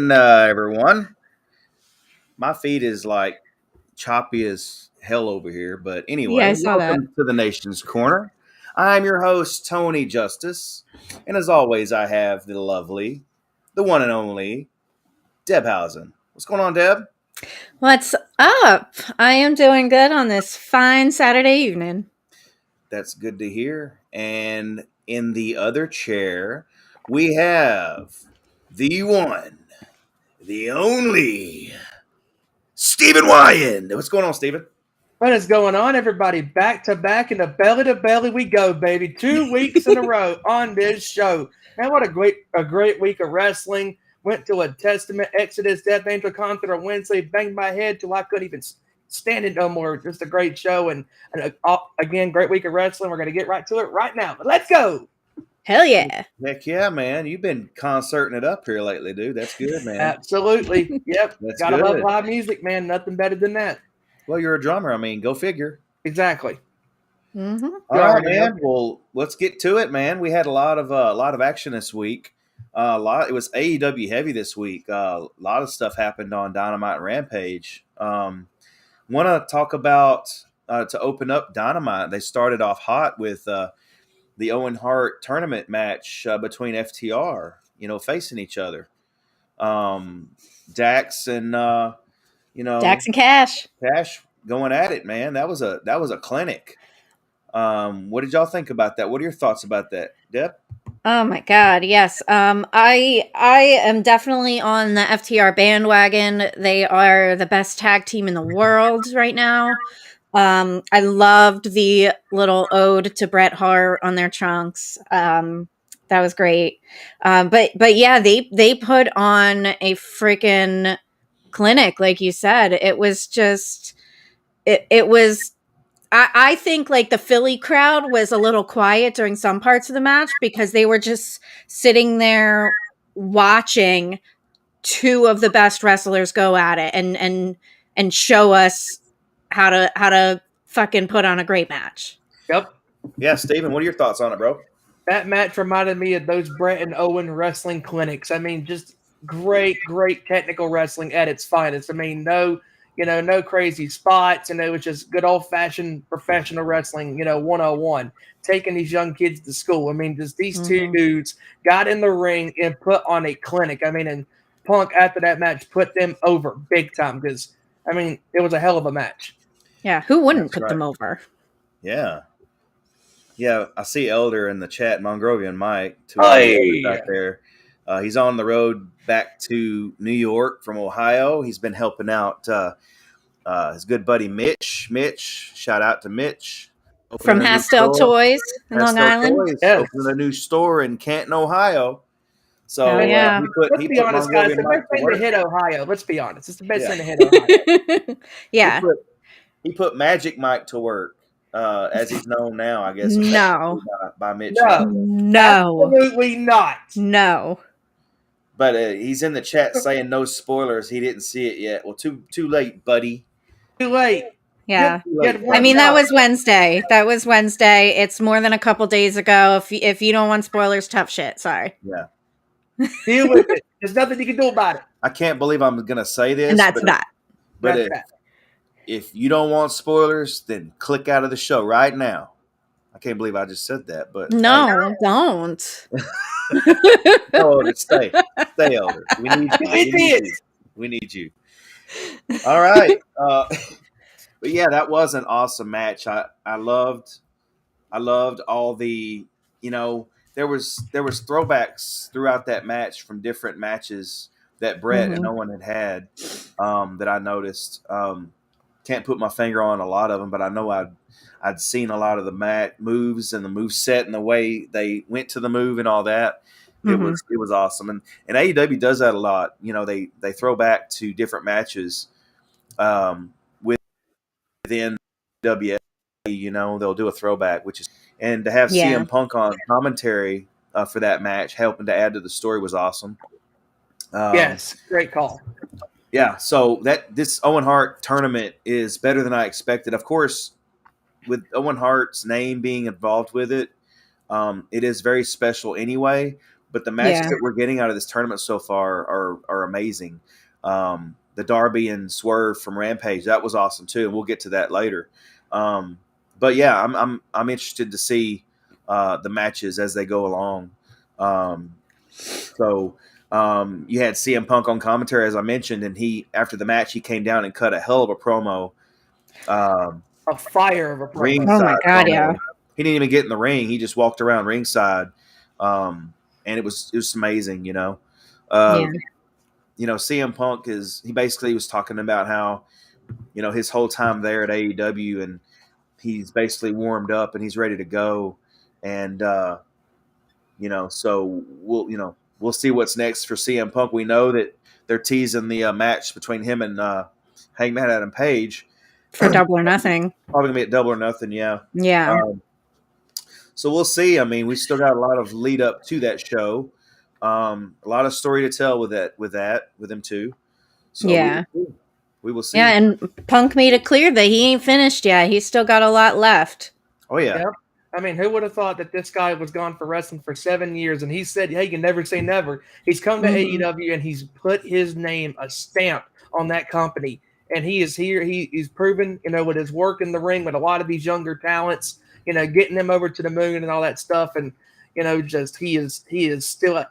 morning, everyone. My feed is like choppy as hell over here. But Yeah, anyway, I saw that. welcome to the Nation's Corner. I'm your host, Tony Justice. And as always, I have the lovely, the one and only, Debhausen. What's going on, Deb? What's up? I am doing good on this fine Saturday evening. That's good to hear. And in the other chair, we have the one, the only, Stephen Wyand. What's going on, Stephen? What is going on, everybody? Back to back and to belly we go, baby. 2 weeks in a row on this show. Man, what a great week of wrestling. Went to a Testament, Exodus, Death Angel concert on Wednesday. Banged my head till I couldn't even stand it no more. Just a great show. And again, great week of wrestling. We're going to get right to it right now. But let's go. Hell yeah. Heck yeah, man. You've been concerting it up here lately, dude. That's good, man. Absolutely. Yep. That's Gotta good. love live music, man. Nothing better than that. Well, you're a drummer. I mean, go figure. Exactly. Mm-hmm. All right, man. Well, let's get to it, man. We had a lot of action this week. It was AEW heavy this week. A lot of stuff happened on Dynamite and Rampage. Want to talk about to open up Dynamite? They started off hot with the Owen Hart tournament match between FTR. Facing each other. Dax and Dax and Cash. Cash going at it, man. That was a clinic. What did y'all think about that? What are your thoughts about that, Deb? Oh my god, yes. I am definitely on the FTR bandwagon. They are the best tag team in the world right now. I loved the little ode to Bret Hart on their trunks. That was great. But yeah, they put on a freaking clinic, like you said. It was just it was I think like the Philly crowd was a little quiet during some parts of the match because they were just sitting there watching two of the best wrestlers go at it and show us how to fucking put on a great match. Yep. Yeah, Steven, what are your thoughts on it, bro? That match reminded me of those Bret and Owen wrestling clinics. I mean, just great technical wrestling at its finest. I mean, no crazy spots, it was just good old-fashioned professional wrestling, 101, taking these young kids to school. I mean, just these two dudes got in the ring and put on a clinic. I mean, and Punk, after that match, put them over big time because, I mean, it was a hell of a match. Yeah, who wouldn't put them over? Yeah. Yeah, I see Elder in the chat, Mongrovian Mike, back there. He's on the road back to New York from Ohio. He's been helping out his good buddy Mitch. Shout out to Mitch. From Hastel Toys in Long Island. Yes. Opening a new store in Canton, Ohio. So yeah. Let's be honest, guys. The best thing to hit Ohio. Let's be honest. It's the best thing to hit Ohio. Yeah. He put Magic Mike to work. As he's known now, I guess. No. By Mitch. No. Absolutely not. No. But he's in the chat saying no spoilers. He didn't see it yet. Well, too late, buddy. Too late. Yeah. I mean, that was Wednesday. It's more than a couple days ago. If you don't want spoilers, tough shit. Sorry. Yeah. Deal with it. There's nothing you can do about it. I can't believe I'm going to say this. And that's not. But if you don't want spoilers, then click out of the show right now. I can't believe I just said that. But no, don't. Elder, stay, Elder. We need you. All right. But yeah, that was an awesome match. I loved all the, there was throwbacks throughout that match from different matches that Bret and Owen had that I noticed. Can't put my finger on a lot of them, but I know I'd seen a lot of the moves and the move set and the way they went to the move and all that. It was awesome. And AEW does that a lot. They throw back to different matches within WWE. They'll do a throwback, and to have CM Punk on commentary for that match, helping to add to the story, was awesome. Yes, great call. Yeah, so this Owen Hart tournament is better than I expected. Of course, with Owen Hart's name being involved with it, it is very special anyway. But the matches Yeah. that we're getting out of this tournament so far are amazing. The Darby and Swerve from Rampage, that was awesome too, and we'll get to that later. But yeah, I'm interested to see the matches as they go along. So you had CM Punk on commentary, as I mentioned, and he after the match he came down and cut a hell of a promo. A fire of a promo. Ringside Oh my God, promo. yeah. He didn't even get in the ring. He just walked around ringside, and it was amazing. Yeah. CM Punk he basically was talking about how his whole time there at AEW, and he's basically warmed up and he's ready to go, and so we'll see what's next for CM Punk. We know that they're teasing the match between him and Hangman Adam Page For Double or Nothing. Probably gonna be at Double or Nothing, yeah. Yeah. So we'll see. I mean, we still got a lot of lead up to that show. A lot of story to tell with them too. So Yeah. we will see. Yeah, and Punk made it clear that he ain't finished yet. He's still got a lot left. Oh yeah. Yep. I mean, who would have thought that this guy was gone for wrestling for 7 years, and he said, "Hey, you can never say never." He's come to AEW and he's put his name, a stamp on that company, and he is here. He's proven, with his work in the ring with a lot of these younger talents, getting them over to the moon and all that stuff, and just he is still at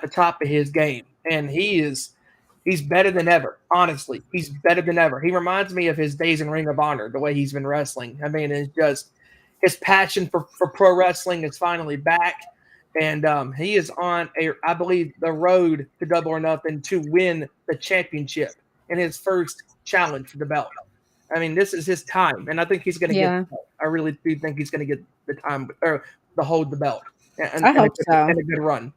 the top of his game, and he's better than ever. Honestly, he's better than ever. He reminds me of his days in Ring of Honor, the way he's been wrestling. I mean, it's just his passion for pro wrestling is finally back, and he is on I believe, the road to Double or Nothing to win the championship in his first challenge for the belt. I mean, this is his time, and I think he's going to get. I really do think he's going to get the time or to hold the belt. And, I hope so. And a good run.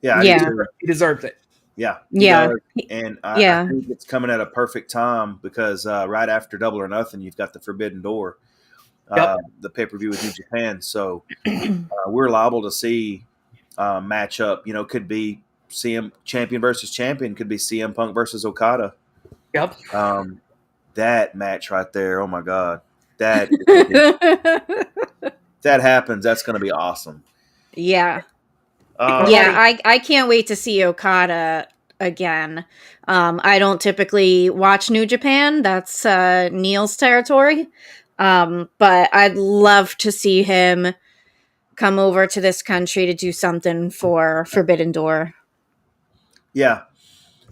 Yeah, he deserves it. Yeah, yeah, and I think it's coming at a perfect time because right after Double or Nothing, you've got the Forbidden Door. The pay-per-view with New Japan. So we're liable to see matchup. Could be CM champion versus champion. Could be CM Punk versus Okada. Yep. That match right there. Oh my God. That happens. That's going to be awesome. Yeah. I can't wait to see Okada again. I don't typically watch New Japan. That's Neil's territory. But I'd love to see him come over to this country to do something for Forbidden Door. Yeah.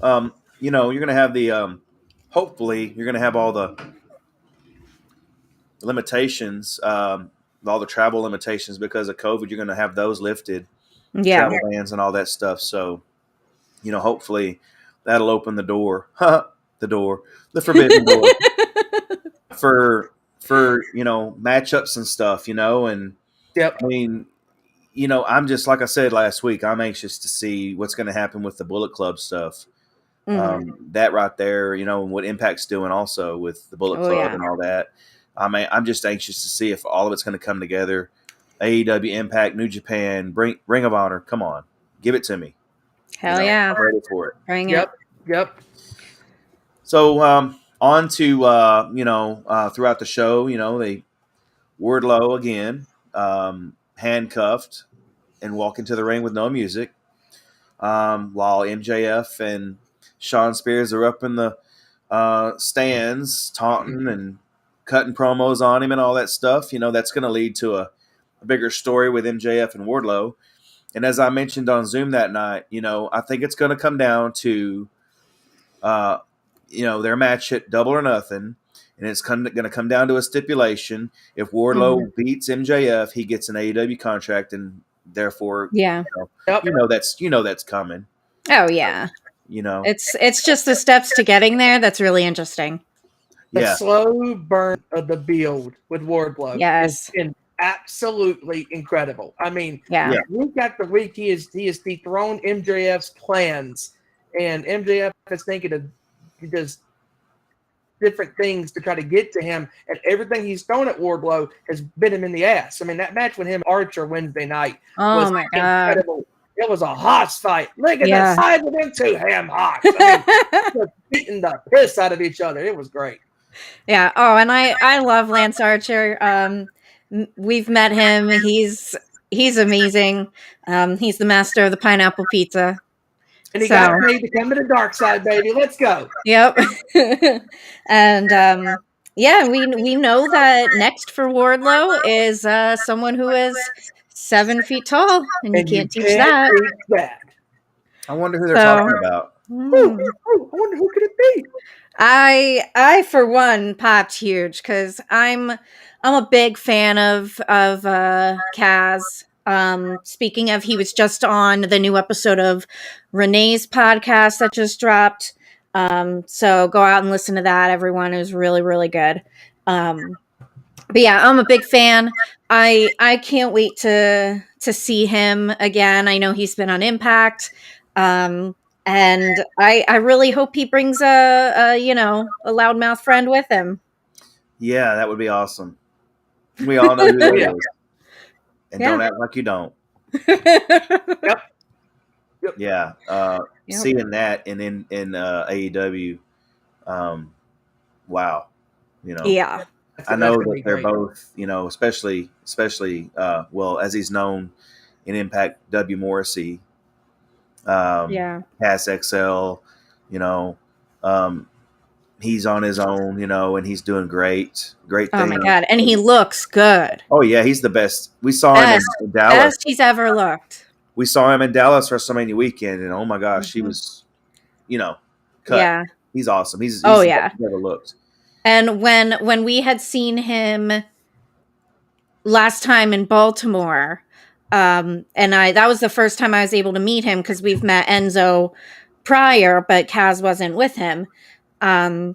You're going to have the, hopefully you're going to have all the limitations, all the travel limitations because of COVID. You're going to have those lifted, travel bans and all that stuff. So, hopefully that'll open the door, the Forbidden Door for matchups and stuff, and yep. I mean, I'm just, like I said last week, I'm anxious to see what's going to happen with the Bullet Club stuff. That right there, and what Impact's doing also with the Bullet Club and all that. I mean, I'm just anxious to see if all of it's going to come together. AEW, Impact, New Japan, Ring of Honor. Come on, give it to me. Hell yeah, I'm ready for it. Bring it. Yep. So on to throughout the show, they Wardlow again, handcuffed and walk into the ring with no music, while MJF and Sean Spears are up in the stands taunting and cutting promos on him and all that stuff. That's going to lead to a bigger story with MJF and Wardlow. And as I mentioned on Zoom that night, I think it's going to come down to, their match at Double or Nothing. And it's going to come down to a stipulation. If Wardlow beats MJF, he gets an AEW contract, and therefore, that's coming. Oh yeah, it's just the steps to getting there that's really interesting. The slow burn of the build with Wardlow has been absolutely incredible. I mean, week after week, he has dethroned MJF's plans, and MJF is thinking of just different things to try to get to him, and everything he's thrown at Wardlow has bit him in the ass. I mean, that match with him Archer Wednesday night was incredible. It was a Haas fight. Look at the size of them two ham Hawks. I mean, beating the piss out of each other. It was great. Yeah. Oh, and I love Lance Archer. We've met him. He's he's amazing. He's the master of the pineapple pizza. And he got me to come to the dark side, baby. Let's go. Yep. And yeah, we know that next for Wardlow is someone who is 7 feet tall, and you can't teach that. I wonder who they're talking about. I wonder who could it be. I for one popped huge because I'm a big fan of Kaz. Speaking of, he was just on the new episode of Renee's podcast that just dropped. So go out and listen to that, everyone. It was really, really good. But yeah, I'm a big fan. I can't wait to see him again. I know he's been on Impact. And I really hope he brings a loudmouth friend with him. Yeah, that would be awesome. We all know who that is. And don't act like you don't. Yep. Yeah. Seeing that and in AEW, wow. Yeah. I know that they're both, especially well, as he's known in Impact, W. Morrissey, Cass XL, he's on his own, and he's doing great things. Oh my God. And he looks good. Oh yeah, he's the best. We saw him in Dallas. Best he's ever looked. We saw him in Dallas WrestleMania weekend, and oh my gosh, he was, cut. Yeah. He's awesome. He's the best he's ever looked. And when we had seen him last time in Baltimore, and that was the first time I was able to meet him because we've met Enzo prior, but Kaz wasn't with him. And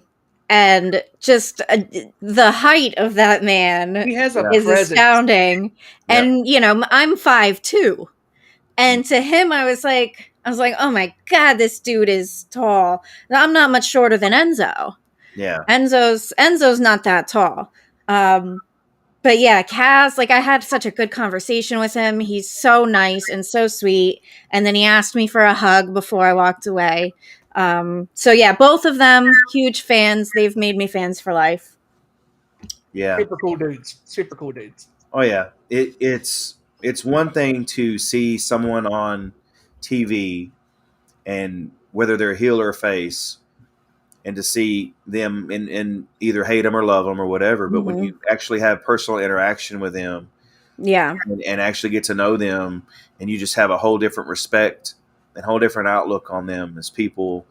just the height of that man is astounding. Yep. And I'm 5'2", and to him I was like, oh my God, this dude is tall. I'm not much shorter than Enzo. Yeah. Enzo's not that tall. But yeah, Kaz, I had such a good conversation with him. He's so nice and so sweet. And then he asked me for a hug before I walked away. So yeah, both of them, huge fans. They've made me fans for life. Yeah. Super cool dudes. Oh yeah. It's one thing to see someone on TV and whether they're a heel or a face, and to see them and either hate them or love them or whatever. But when you actually have personal interaction with them, and actually get to know them, and you just have a whole different respect and whole different outlook on them as people,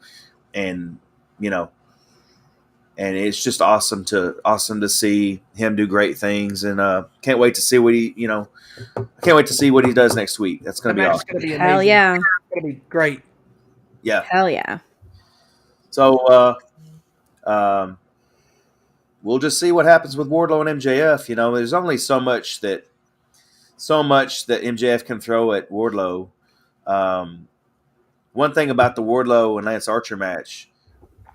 and and it's just awesome to see him do great things, and can't wait to see what he does next week. That's gonna be awesome. Gonna be Hell yeah, it's gonna be great. Yeah, hell yeah. So we'll just see what happens with Wardlow and MJF. There's only so much that MJF can throw at Wardlow. One thing about the Wardlow and Lance Archer match,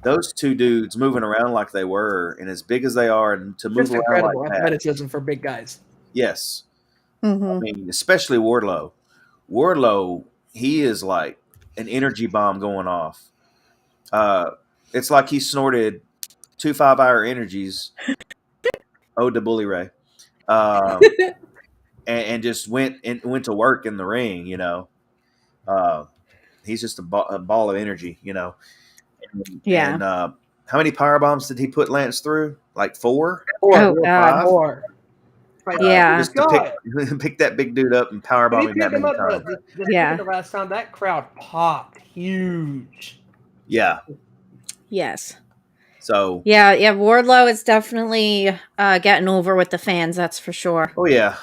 those two dudes moving around like they were, and as big as they are, and to move around like that, athleticism for big guys. Yes, I mean, especially Wardlow. Wardlow, he is like an energy bomb going off. It's like he snorted 2 5-hour energies. Ode to Bully Ray, and just went to work in the ring. He's just a ball of energy. Yeah. And how many power bombs did he put Lance through? Like 4? Oh God, 4. Yeah. Just to pick that big dude up and power bomb him that many times. The last time that crowd popped huge. Yeah. Yes. So yeah, Wardlow is definitely getting over with the fans. That's for sure. Oh yeah,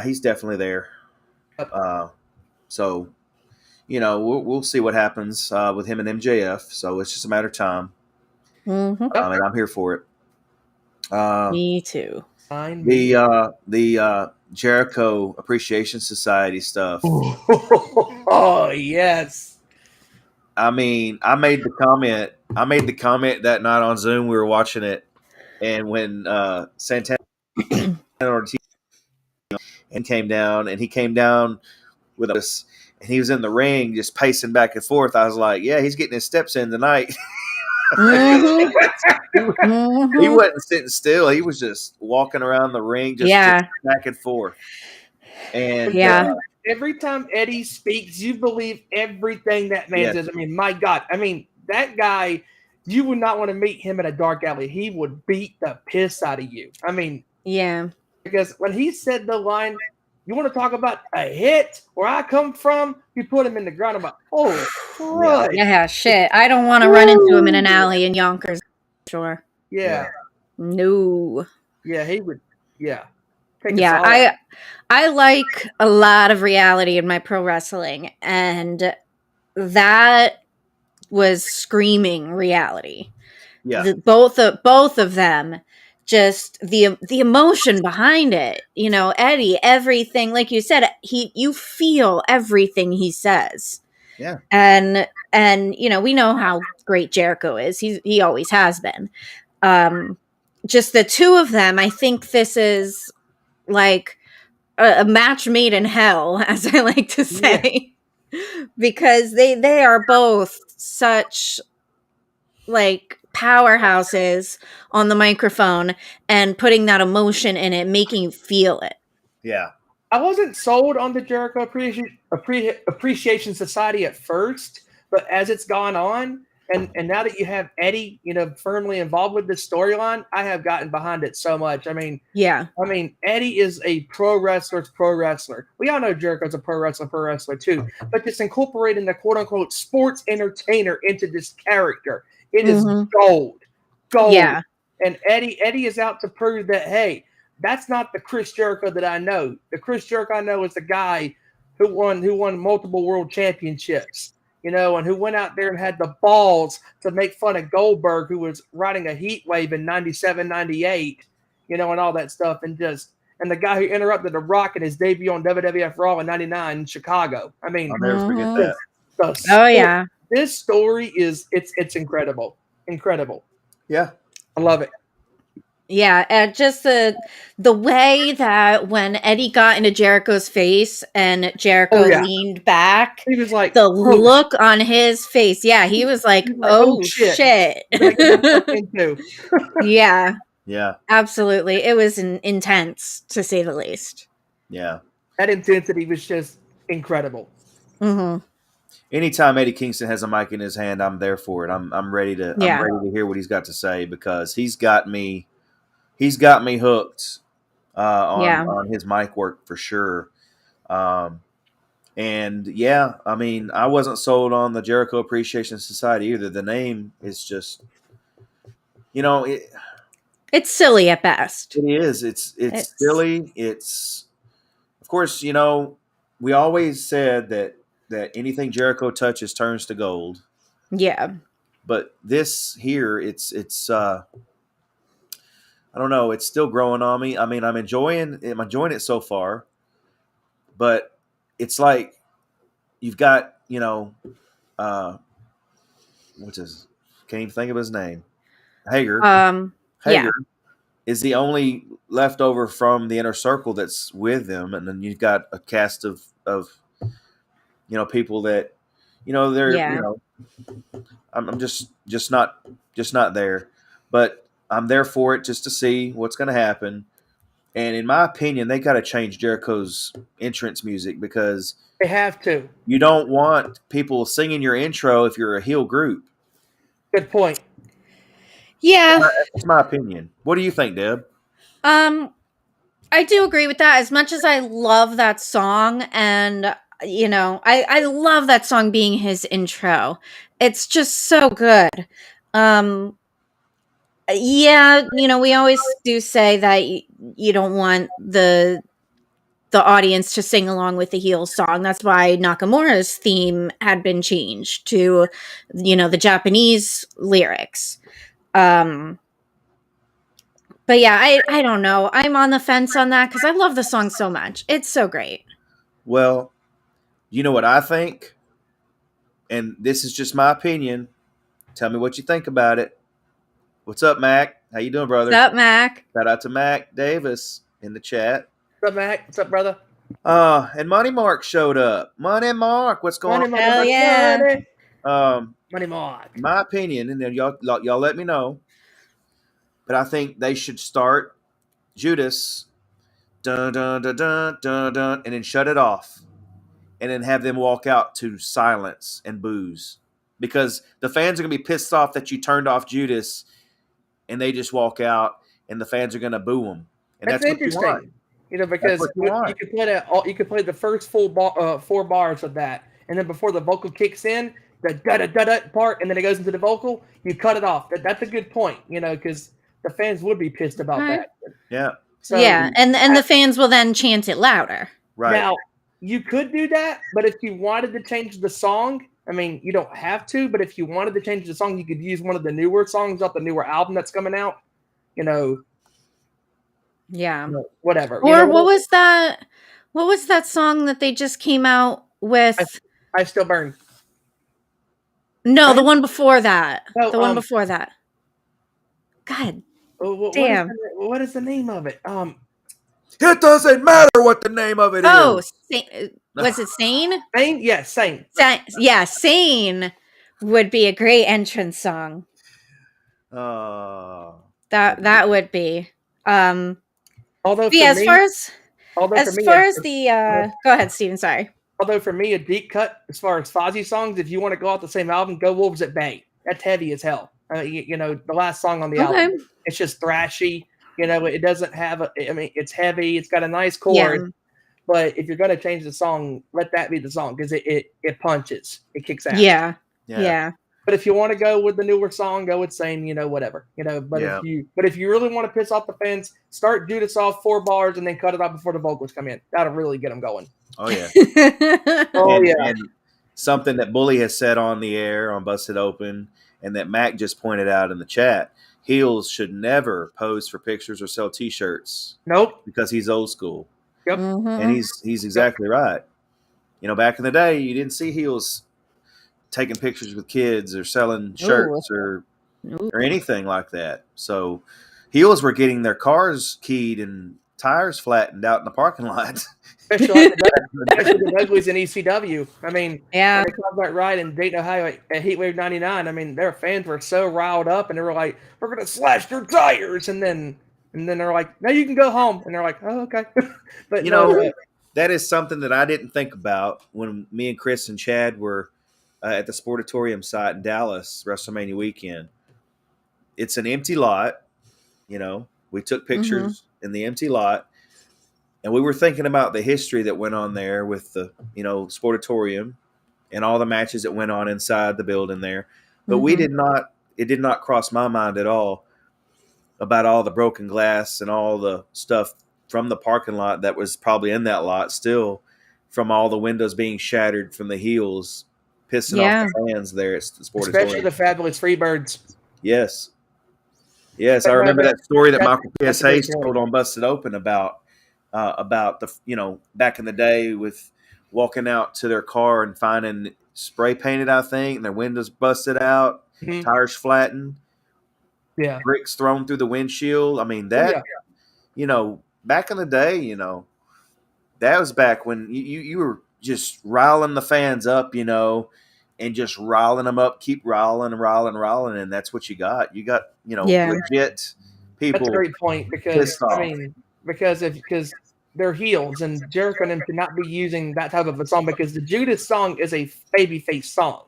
he's definitely there. So we'll see what happens with him and MJF. So it's just a matter of time. And I'm here for it. Me too. The Jericho Appreciation Society stuff. Oh yes. I mean, I made the comment that night on Zoom. We were watching it, and when Santana Ortiz came down, and he came down with us, and he was in the ring just pacing back and forth. I was like, "Yeah, he's getting his steps in tonight." He wasn't sitting still. He was just walking around the ring, just back and forth. And Yeah. Every time Eddie speaks, you believe everything that man Yes. says. I mean, my God. I mean, that guy, you would not want to meet him in a dark alley. He would beat the piss out of you. I mean, Yeah. because when he said the line, you want to talk about a hit where I come from, you put him in the ground. I'm like, oh, right. Yeah, shit. I don't want to run into him in an alley in Yonkers. Sure. Yeah. No. Yeah, he would. Yeah. Take us Yeah, all. I like a lot of reality in my pro wrestling, and that was screaming reality. Yeah. Both of them, just the emotion behind it. You know, Eddie, everything, like you said, you feel everything he says. Yeah. And you know, we know how great Jericho is. He always has been. Just the two of them, I think this is like a match made in hell, as I like to say. Because they are both such like powerhouses on the microphone and putting that emotion in it, making you feel it. Yeah. I wasn't sold on the Jericho Appreciation Society at first, but as it's gone on, and now that you have Eddie, you know, firmly involved with this storyline, I have gotten behind it so much. I mean, Yeah. Eddie is a pro wrestler's pro wrestler. We all know Jericho's a pro wrestler too, but just incorporating the quote unquote sports entertainer into this character, it is gold. Yeah. And Eddie is out to prove that, hey, that's not the Chris Jericho that I know. The Chris Jericho I know is the guy who won multiple world championships, you know, and who went out there and had the balls to make fun of Goldberg, who was riding a heat wave in 97, 98, you know, and all that stuff. And the guy who interrupted The Rock in his debut on WWF Raw in 99 in Chicago. I mean, I'll never forget that. Oh yeah. This story it's incredible. Incredible. Yeah. I love it. Yeah, just the way that when Eddie got into Jericho's face and Jericho leaned back, he was like, the look on his face. Yeah, he was like, "Oh shit!" Yeah, yeah, absolutely. It was intense, to say the least. Yeah, that intensity was just incredible. Mm-hmm. Anytime Eddie Kingston has a mic in his hand, I'm there for it. I'm ready to I'm ready to hear what he's got to say, because he's got me hooked on his mic work for sure. And yeah, I mean, I wasn't sold on the Jericho Appreciation Society either. The name is just, you know, it's silly at best. It is. It's silly. It's, of course, you know, we always said that anything Jericho touches turns to gold. Yeah. But this here, it's I don't know, it's still growing on me. I mean, I'm enjoying it so far, but it's like you've got, you know, can't even think of his name. Hager. Hager is the only leftover from the inner circle that's with them, and then you've got a cast of you know, people that, you know, they're you know, I'm just not there, but I'm there for it just to see what's going to happen. And in my opinion, they got to change Jericho's entrance music, because they have to. You don't want people singing your intro if you're a heel group. Good point. Yeah, that's my opinion. What do you think, Deb? I do agree with that. As much as I love that song, and you know, I love that song being his intro. It's just so good. Yeah, you know, we always do say that you don't want the audience to sing along with the heel song. That's why Nakamura's theme had been changed to, you know, the Japanese lyrics. But yeah, I don't know. I'm on the fence on that because I love the song so much. It's so great. Well, you know what I think? And this is just my opinion. Tell me what you think about it. What's up, Mac? How you doing, brother? What's up, Mac? Shout out to Mac Davis in the chat. What's up, Mac? What's up, brother? And Money Mark showed up. Money Mark, what's going on? Hell yeah. Money Mark. My opinion, and then y'all let me know, but I think they should start Judas dun dun dun dun dun dun, and then shut it off, and then have them walk out to silence and boos, because the fans are gonna be pissed off that you turned off Judas, and they just walk out, and the fans are gonna boo them, and That's that's what you want. interesting. You know, because what you you want. could play that. You could play the first full 4 bars of that, and then before the vocal kicks in, the da da da da part, and then it goes into the vocal. You cut it off. That's a good point. You know, because the fans would be pissed about Right. that. Yeah, So yeah, and the fans will then chant it louder. right. now you could do that, but if you wanted to change the song, I mean, you don't have to. But if you wanted to change the song, you could use one of the newer songs off the newer album that's coming out. You know, Yeah. whatever. Or what was that? What was that song that they just came out with? I Still Burn. No, the one before that. Oh, the one before that. God damn. What is the name of it? It doesn't matter what the name of it Oh, is. was it Sane? Sane? Yeah, Sane. Yeah, Sane would be a great entrance song. That would be. Although yeah, as far as the go ahead, Steven. Sorry. Although for me, a deep cut as far as Fozzy songs, if you want to go off the same album, go Wolves at Bay. That's heavy as hell. You know, the last song on the album, it's just thrashy. You know, it doesn't have it's heavy. It's got a nice chord. Yeah. But if you're going to change the song, let that be the song because it punches. It kicks ass. Yeah. But if you want to go with the newer song, go with Sane, you know, whatever. You know, but if you really want to piss off the fans, start Judas off 4 bars and then cut it off before the vocals come in. That'll really get them going. Oh yeah. yeah. And something that Bully has said on the air on Busted Open, and that Mac just pointed out in the chat: heels should never pose for pictures or sell T-shirts. Nope. Because he's old school. Yep. Mm-hmm. And he's exactly right. You know, back in the day, you didn't see heels taking pictures with kids or selling shirts or anything like that. So heels were getting their cars keyed and tires flattened out in the parking lot. Especially the Uglies in ECW. I mean, yeah. When they called that ride in Dayton, Ohio at Heatwave 99, I mean, their fans were so riled up and they were like, we're going to slash your tires. And then they're like, no, you can go home. And they're like, oh, okay. But you know, that is something that I didn't think about when me and Chris and Chad were at the Sportatorium site in Dallas, WrestleMania weekend. It's an empty lot. You know, we took pictures in the empty lot, and we were thinking about the history that went on there with the, you know, Sportatorium and all the matches that went on inside the building there. But it did not cross my mind at all about all the broken glass and all the stuff from the parking lot that was probably in that lot still, from all the windows being shattered from the heels, pissing off the fans there at the Sportatorium. Especially the Fabulous Freebirds. Yes. I remember that story that Michael P.S. Hayes told on Busted Open about the, you know, back in the day with walking out to their car and finding spray painted, I think, and their windows busted out, tires flattened, bricks thrown through the windshield. I mean, that, you know, back in the day, you know, that was back when you were just riling the fans up, you know, and just riling them up, keep riling, and that's what you got. You got, you know, legit people. That's a great point because because they're heels and Jericho and them should not be using that type of a song because the Judas song is a babyface song.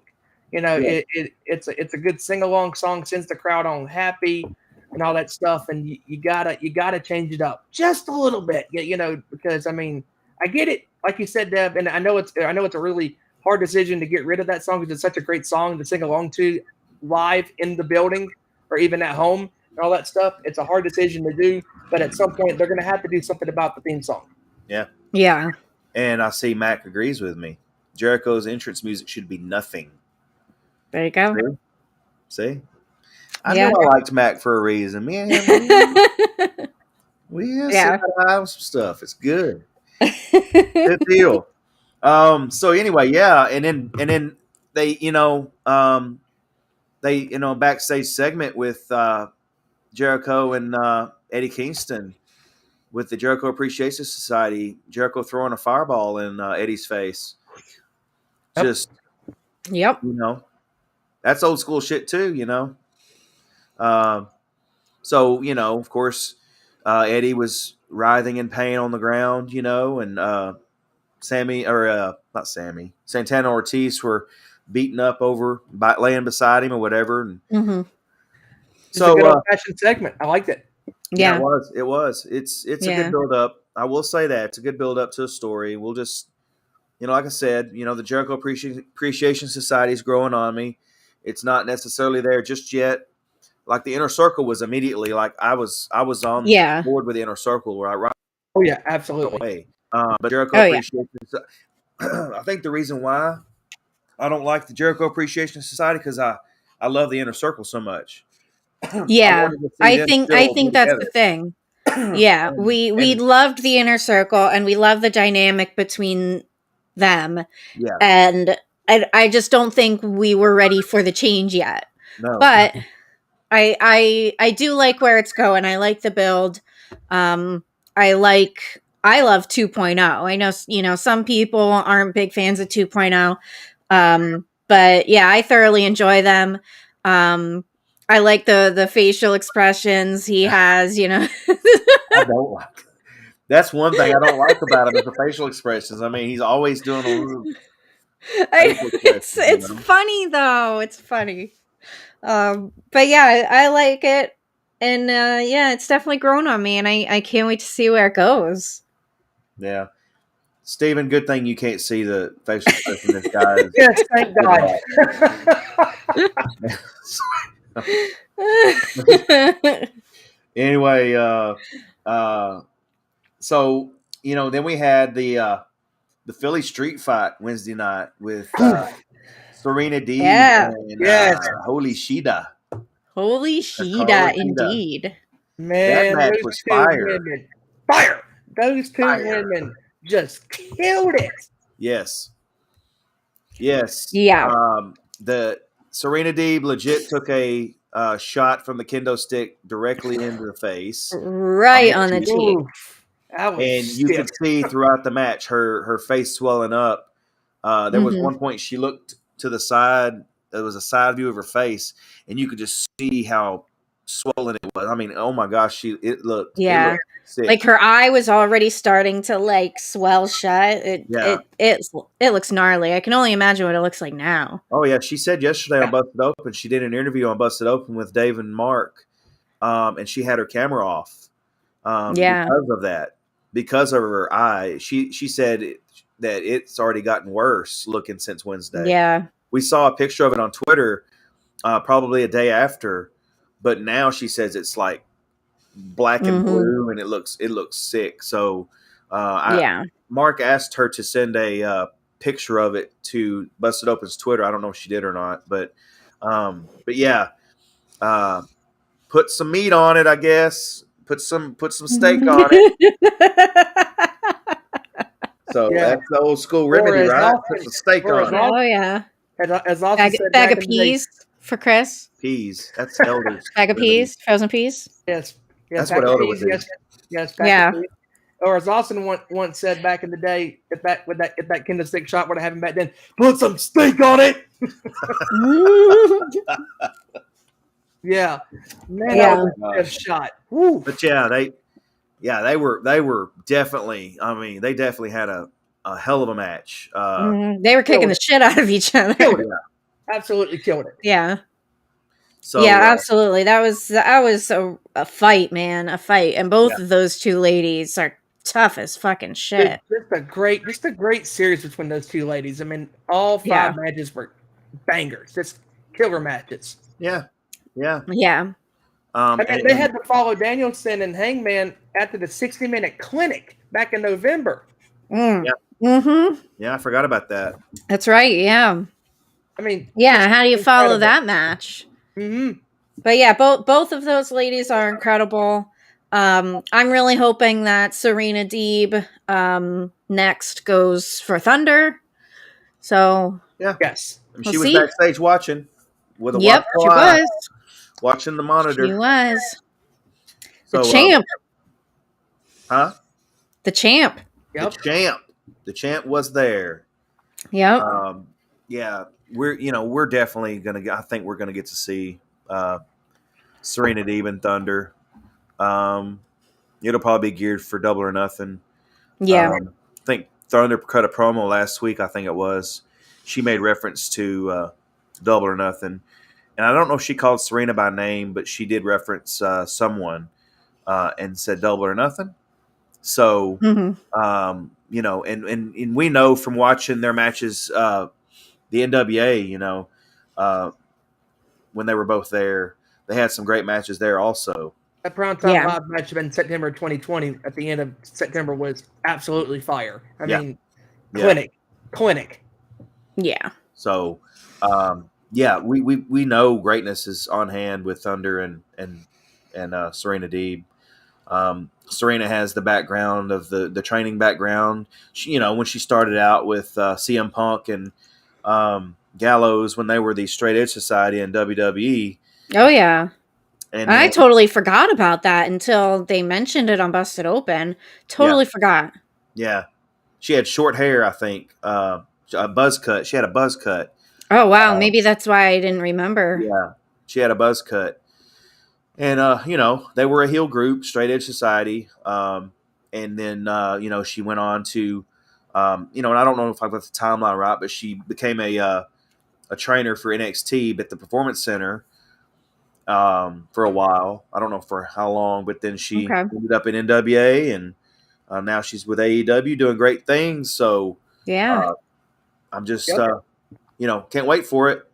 You know, it's a good sing along song, sends the crowd on happy and all that stuff, and you gotta change it up just a little bit, you know, because I mean I get it, like you said, Deb, and I know it's a really hard decision to get rid of that song because it's such a great song to sing along to live in the building or even at home and all that stuff. It's a hard decision to do, but at some point they're going to have to do something about the theme song. Yeah. And I see Mac agrees with me. Jericho's entrance music should be nothing. There you go. See? I knew I liked Mac for a reason. Man, we have some stuff. It's good. Good deal. So anyway, and then they, you know, backstage segment with Jericho and Eddie Kingston with the Jericho Appreciation Society. Jericho throwing a fireball in Eddie's face. Just, you know, that's old school shit too, you know. So, you know, of course, Eddie was writhing in pain on the ground, and Santana Ortiz were beaten up laying beside him or whatever. And Mm-hmm. It's a good old-fashioned segment. I liked it. Yeah, it was. It was. It's a good build up. I will say that it's a good build up to a story. We'll just, like I said, the Jericho Appreciation Society is growing on me. It's not necessarily there just yet. Like the Inner Circle was immediately like I was on board with the Inner Circle where I right. Oh yeah, absolutely. Away. But Jericho Appreciation. I think the reason why I don't like the Jericho Appreciation Society because I love the Inner Circle so much. Yeah, I think that's the thing. Yeah, we loved the Inner Circle and we love the dynamic between them. Yeah, and I just don't think we were ready for the change yet. No, but I do like where it's going. I like the build. I love 2.0. I know some people aren't big fans of 2.0. But yeah, I thoroughly enjoy them. I like the facial expressions he has, I don't like. That's one thing I don't like about him is the facial expressions. I mean, he's always doing a little. It's funny though. It's funny. But yeah, I like it, and yeah, it's definitely grown on me, and I can't wait to see where it goes. Yeah. Stephen, good thing you can't see the facial expression this guy is. Yes, thank God. Anyway, so then we had the Philly Street Fight Wednesday night with Serena Deeb and Holy Shida. Holy Shida, indeed. Man, that match was fire. Fire! Those two women just killed it. Yes. Yeah. The Serena Deeb legit took a shot from the kendo stick directly into the face, right on the cheek. And you could see throughout the match her face swelling up. There was one point she looked to the side. There was a side view of her face, and you could just see how swollen it was. I mean, oh my gosh, it looked sick. Like her eye was already starting to swell shut. It looks gnarly. I can only imagine what it looks like now. Oh yeah, she said yesterday on Busted Open, she did an interview on Busted Open with Dave and Mark, and she had her camera off because of that, because of her eye. She said that it's already gotten worse looking since Wednesday. Yeah, we saw a picture of it on Twitter, probably a day after, but now she says it's like black and blue, and it looks sick. So, Mark asked her to send a picture of it to Busted Open's Twitter. I don't know if she did or not, but yeah, put some meat on it, I guess. Put some steak on it. So that's the old school remedy, right? Put some steak on it. Oh yeah. As Austin said, bag of peas for Chris. Peas. That's elders. Bag of peas, frozen peas. Yes. That's what Elder would do. Yes. Yeah. Or as Austin once said back in the day, if that kendo stick shot would have happened back then, put some steak on it. Yeah. Man, that was a good shot. Woo. But they were definitely. I mean, they definitely had a hell of a match. They were kicking the shit out of each other. Absolutely killed it. Yeah. So, absolutely. That was a fight, man. A fight, and both of those two ladies are tough as fucking shit. Just a great series between those two ladies. I mean, all 5 matches were bangers, just killer matches. Yeah. Yeah. I mean, they had to follow Danielson and Hangman after the 60-minute clinic back in November. Yeah. Yeah, I forgot about that. That's right. Yeah. I mean, how do you follow that match? But yeah, both of those ladies are incredible. I'm really hoping that Serena Deeb next goes for Thunder. So yes, she was backstage watching with a she was watching the monitor. She was the champ. The champ. Yep. The champ was there. Yep. We're definitely gonna. I think we're gonna get to see Serena Deeb and Thunder. it'll probably be geared for Double or Nothing. Yeah. I think Thunder cut a promo last week. I think it was. She made reference to Double or Nothing, and I don't know if she called Serena by name, but she did reference someone and said Double or Nothing. So, and we know from watching their matches, the NWA, when they were both there, they had some great matches there also. That Primetime Live match in September 2020 at the end of September was absolutely fire. I mean, clinic. Yeah. So, we know greatness is on hand with Thunder and Serena Deeb. Serena has the background of the training background. She, when she started out with CM Punk and Gallows when they were the Straight Edge Society in WWE. Oh yeah. And I totally forgot about that until they mentioned it on Busted Open. Totally forgot. Yeah. She had short hair, I think. A buzz cut. She had a buzz cut. Oh, wow. Maybe that's why I didn't remember. Yeah. She had a buzz cut. And, they were a heel group, Straight Edge Society. And then, she went on to, and I don't know if I got the timeline right, but she became a trainer for NXT at the Performance Center for a while. I don't know for how long, but then she ended up in NWA, and now she's with AEW doing great things. So I'm just, can't wait for it.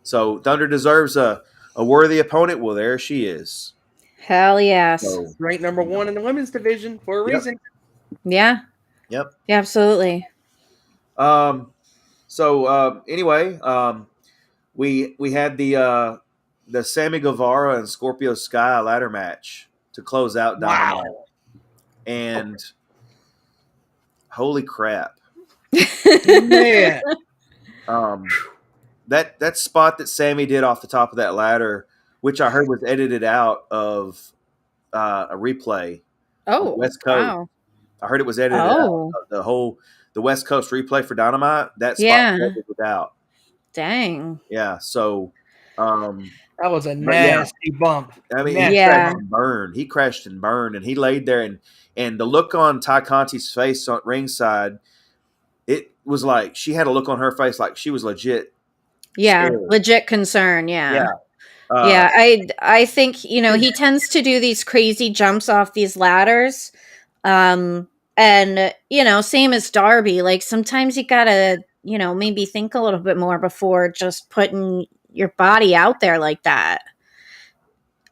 So Thunder deserves a worthy opponent. Well, there she is. Hell yes. So, ranked number 1 in the women's division for a reason. Yeah. Yep. Yeah, absolutely. Anyway, we had the Sammy Guevara and Scorpio Sky ladder match to close out Dynamite. Wow. And holy crap. Man. That spot that Sammy did off the top of that ladder, which I heard was edited out of a replay. Oh, West Coast. Wow. I heard it was edited out of the West Coast replay for Dynamite. That spot was edited out. Dang. Yeah. So that was a nasty bump. I mean, he crashed and burned. He crashed and burned, and he laid there, and the look on Ty Conti's face on ringside, it was like she had a look on her face like she was legit. Yeah, legit concern. Yeah. I think he tends to do these crazy jumps off these ladders, and same as Darby. Like sometimes you gotta maybe think a little bit more before just putting your body out there like that.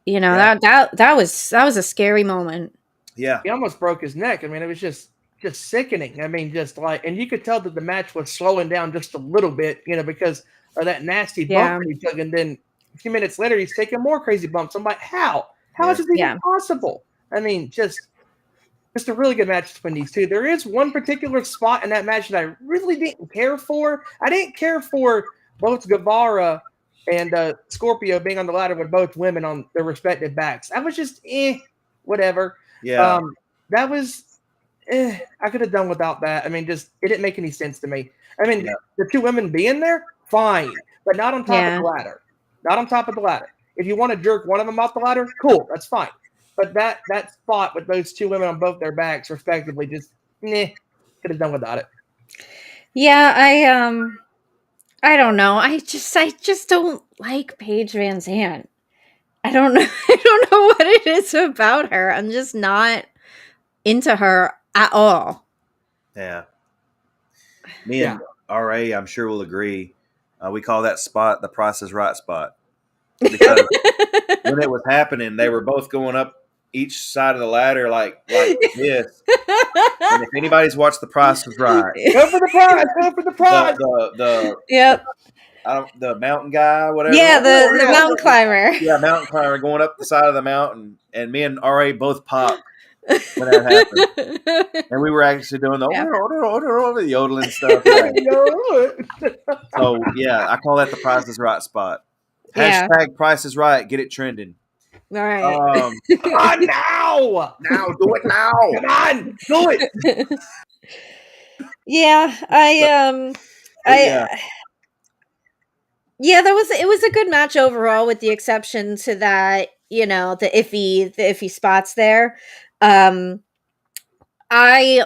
That was a scary moment. Yeah, he almost broke his neck. I mean, it was just sickening. I mean, and you could tell that the match was slowing down just a little bit, because of that nasty bump that he took, and then a few minutes later he's taking more crazy bumps. I'm like, how is this even possible? I mean, just a really good match between these two. There is one particular spot in that match that I really didn't care for. I didn't care for both Guevara and Scorpio being on the ladder with both women on their respective backs. I was just whatever. Yeah. That was I could have done without that. I mean, it didn't make any sense to me. I mean, the two women being there, fine, but not on top of the ladder. Not on top of the ladder. If you want to jerk one of them off the ladder, cool, that's fine. But that spot with those two women on both their backs, respectively, just could have done without it. Yeah, I don't know. I just don't like Paige Van Zandt. I don't know. I don't know what it is about her. I'm just not into her at all. Yeah. Me and RA, I'm sure will agree. We call that spot the Price is Right spot. Because when it was happening, they were both going up each side of the ladder like this. And if anybody's watched The Price is Right, go for the prize. Go for the prize. The mountain guy, whatever. Yeah, the mountain climber. Yeah, mountain climber going up the side of the mountain, and me and RA both popped when that happened. And we were actually doing the yodeling stuff. So I call that the Price is Right spot. Hashtag Price is Right. Get it trending. All right. Come on now. Now, do it now. Come on, do it. It was a good match overall, with the exception to that, the iffy spots there. I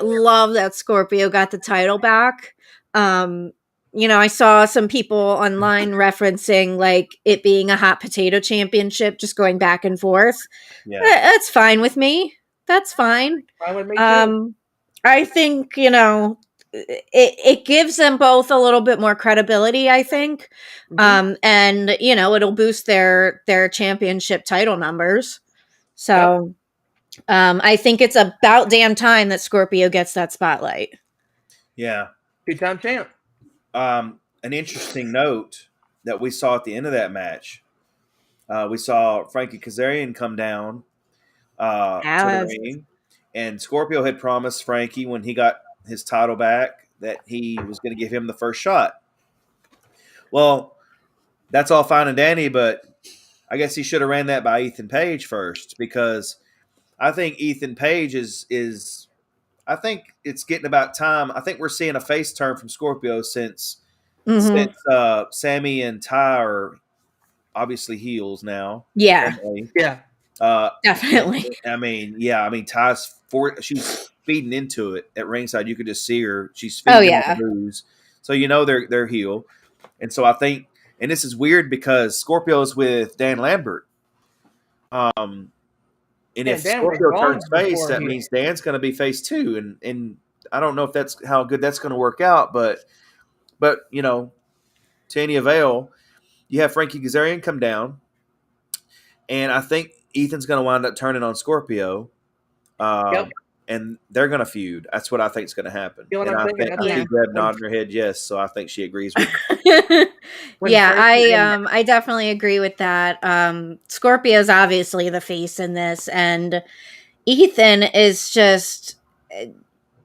love that Scorpio got the title back. I saw some people online referencing like it being a hot potato championship, just going back and forth. Yeah. That's fine with me. That's fine. Fine with me too. I think, it gives them both a little bit more credibility, I think. And it'll boost their championship title numbers. So I think it's about damn time that Scorpio gets that spotlight. Yeah. 2-time champ. An interesting note that we saw at the end of that match, we saw Frankie Kazarian come down to the ring, and Scorpio had promised Frankie when he got his title back that he was going to give him the first shot. Well, that's all fine and dandy, but I guess he should have ran that by Ethan Page first, because I think Ethan Page is I think it's getting about time. I think we're seeing a face turn from Scorpio since Sammy and Ty are obviously heels now. Yeah. Definitely. Yeah. Definitely. Ty's she's feeding into it at ringside. You could just see her. She's feeding into the booze. So they're heel. And so I think, and this is weird because Scorpio's with Dan Lambert. And if Scorpio turns face, that means Dan's going to be face too. And I don't know if that's how good that's going to work out, but to any avail, you have Frankie Kazarian come down, and I think Ethan's going to wind up turning on Scorpio, and they're going to feud. That's what I think is going to happen. And I see Deb nodding her head yes, so I think she agrees with me. I definitely agree with that. Scorpio's obviously the face in this, and Ethan is just,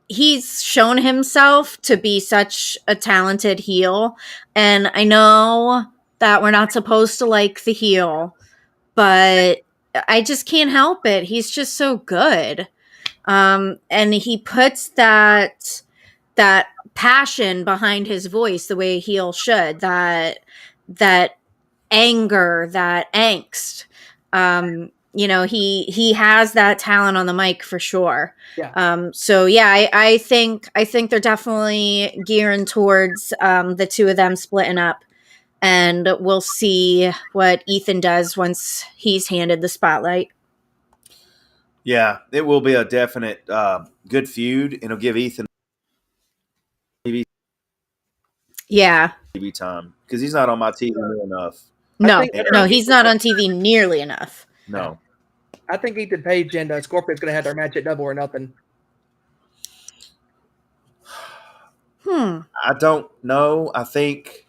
he's shown himself to be such a talented heel, and I know that we're not supposed to like the heel, but I just can't help it. He's just so good. And he puts that passion behind his voice the way a heel should, that anger, that angst. He has that talent on the mic for sure. Yeah. I think they're definitely gearing towards the two of them splitting up, and we'll see what Ethan does once he's handed the spotlight. Yeah, it will be a definite good feud, and it'll give Ethan TV time, because he's not on my TV enough. No, he's not on TV nearly enough. No. I think Ethan Page and Scorpio's going to have their match at Double or Nothing. I don't know. I think.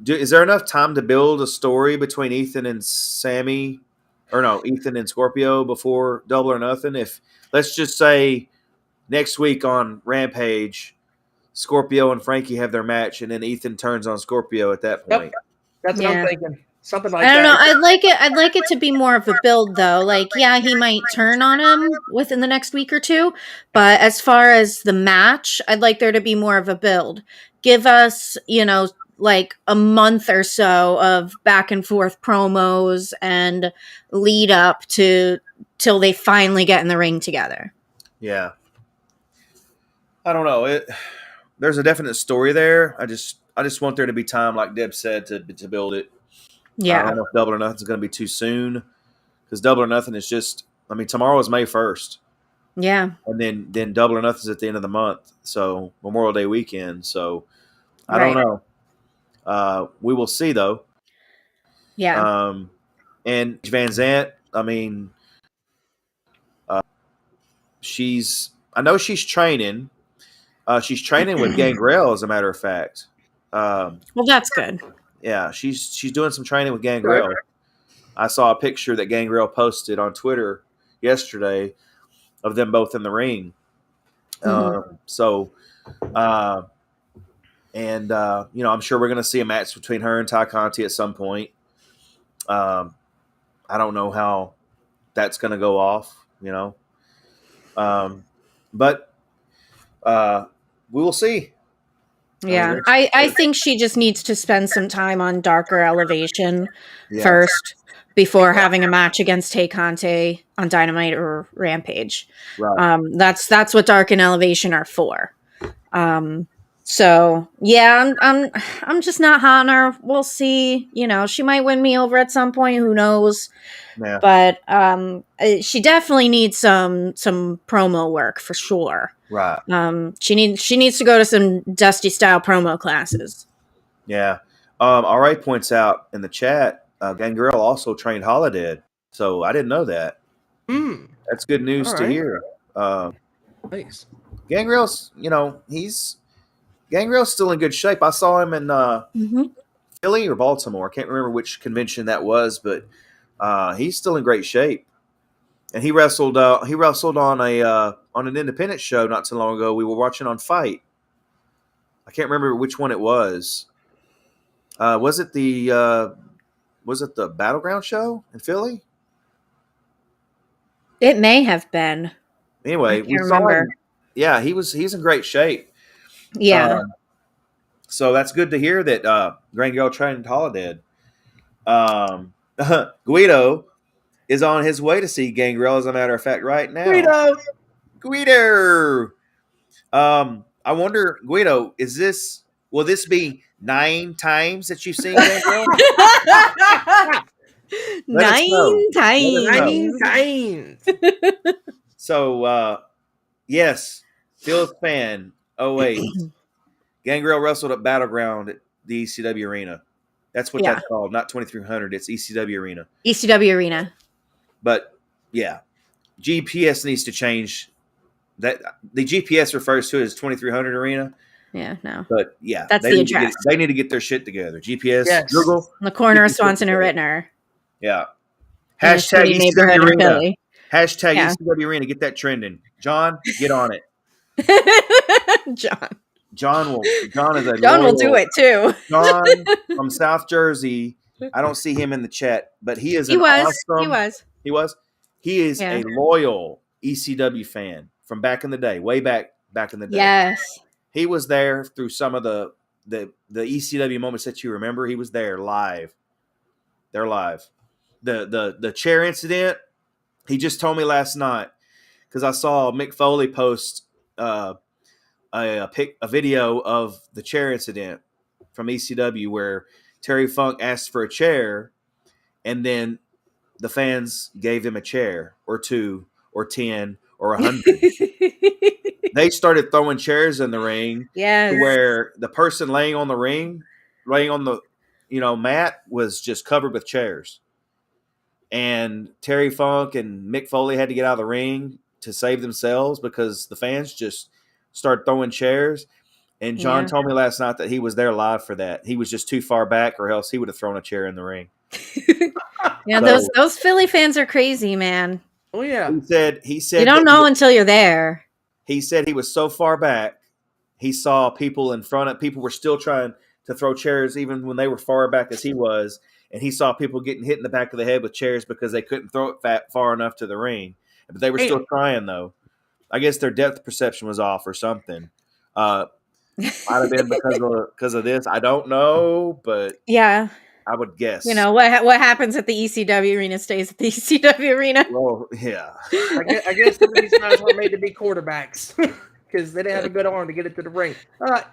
Is there enough time to build a story between Ethan and Sammy, or no, Ethan and Scorpio before Double or Nothing? If, let's just say, next week on Rampage, Scorpio and Frankie have their match, and then Ethan turns on Scorpio at that point. Yep. That's what I'm thinking. Something like that. I don't know. I'd like it to be more of a build, though. Like, yeah, he might turn on him within the next week or two, but as far as the match, I'd like there to be more of a build. Give us, like a month or so of back and forth promos and lead up to till they finally get in the ring together. Yeah. I don't know. There's a definite story there. I just want there to be time, like Deb said, to build it. Yeah. I don't know if Double or Nothing is going to be too soon, because Double or Nothing is just, tomorrow is May 1st. Yeah. And then Double or Nothing is at the end of the month. So Memorial Day weekend. So I don't know. We will see, though. Yeah. And Van Zant, I know she's training. She's training with Gangrel, as a matter of fact. Well, that's good. Yeah, she's doing some training with Gangrel. Right. I saw a picture that Gangrel posted on Twitter yesterday of them both in the ring. I'm sure we're going to see a match between her and Ty Conti at some point. I don't know how that's going to go off, but we will see. Yeah, I think she just needs to spend some time on Darker Elevation first before having a match against Tay Conte on Dynamite or Rampage. Right. That's what Dark and Elevation are for. So yeah, I'm just not hot on her. We'll see. You know, she might win me over at some point. Who knows? Yeah. But she definitely needs some promo work for sure. Right. She needs to go to some Dusty style promo classes. Yeah. RA points out in the chat, Gangrel also trained Holiday, so I didn't know that. That's good news to hear. Nice. Gangrel's, Gangrel's still in good shape. I saw him in Philly or Baltimore. I can't remember which convention that was, but he's still in great shape. And he wrestled. He wrestled on an independent show not too long ago. We were watching on Fight. I can't remember which one it was. Was it the Battleground show in Philly? It may have been. Anyway, we saw him. Yeah, he's in great shape. Yeah. So that's good to hear that Gangrel trained Holiday. Guido is on his way to see Gangrel, as a matter of fact, right now. Guido. I wonder, Guido, will this be 9 times that you've seen Gangrel? 9 times. 9 times. So, yes, Phil's fan. Oh wait, Gangrel wrestled at Battleground at the ECW Arena. That's what that's called, not 2300. It's ECW Arena. ECW Arena. But yeah, GPS needs to change. That the GPS refers to it as 2300 Arena. Yeah, no. But yeah, that's the address. They need to get their shit together. GPS, Google, on the corner of Swanson and Rittner. Yeah. Hashtag ECW Arena. Hashtag ECW Arena. Get that trending. John, get on it. John will do it too. John from South Jersey. I don't see him in the chat, but he is awesome. He is a loyal ECW fan from back in the day, way back in the day. Yes. He was there through some of the ECW moments that you remember. He was there live. They're live. The chair incident, he just told me last night, because I saw Mick Foley post a video of the chair incident from ECW where Terry Funk asked for a chair, and then the fans gave him a chair or 2 or 10 or 100. They started throwing chairs in the ring, to where the person laying on the mat was just covered with chairs. And Terry Funk and Mick Foley had to get out of the ring to save themselves because the fans just started throwing chairs. And John told me last night that he was there live for that. He was just too far back, or else he would have thrown a chair in the ring. Yeah, those Philly fans are crazy, man. Oh yeah. He said you don't know until you're there. He said he was so far back, he saw people in front of people were still trying to throw chairs even when they were far back as he was. And he saw people getting hit in the back of the head with chairs because they couldn't throw it far enough to the ring. But they were still trying, though. I guess their depth perception was off or something. Might have been because of this. I don't know, but yeah, I would guess. You know, what happens at the ECW Arena stays at the ECW Arena. Well, yeah. I guess some of these guys were made to be quarterbacks because they didn't have a good arm to get it to the ring.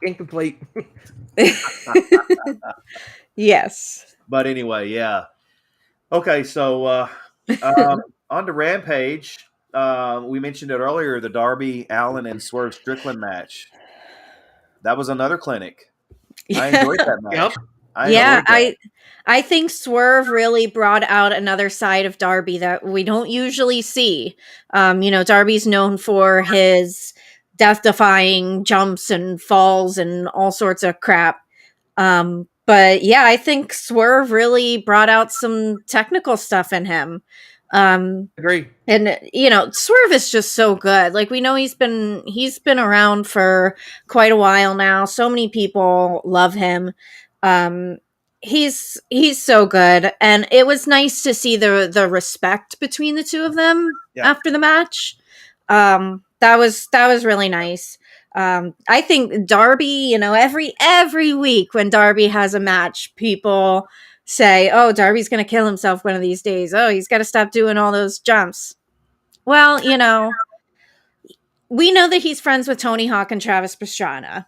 Incomplete. Yes. But anyway, yeah. Okay, so on to Rampage. We mentioned it earlier, the Darby Allin and Swerve Strickland match. That was another clinic. I enjoyed that match. Yep. I think Swerve really brought out another side of Darby that we don't usually see. Darby's known for his death-defying jumps and falls and all sorts of crap. But yeah, I think Swerve really brought out some technical stuff in him. Agree. And Swerve is just so good. Like, we know he's been around for quite a while now. So many people love him. He's so good, and it was nice to see the respect between the two of them after the match. that was really nice. I think Darby, every week when Darby has a match, people say, "Oh, Darby's going to kill himself one of these days. Oh, he's got to stop doing all those jumps." Well, we know that he's friends with Tony Hawk and Travis Pastrana.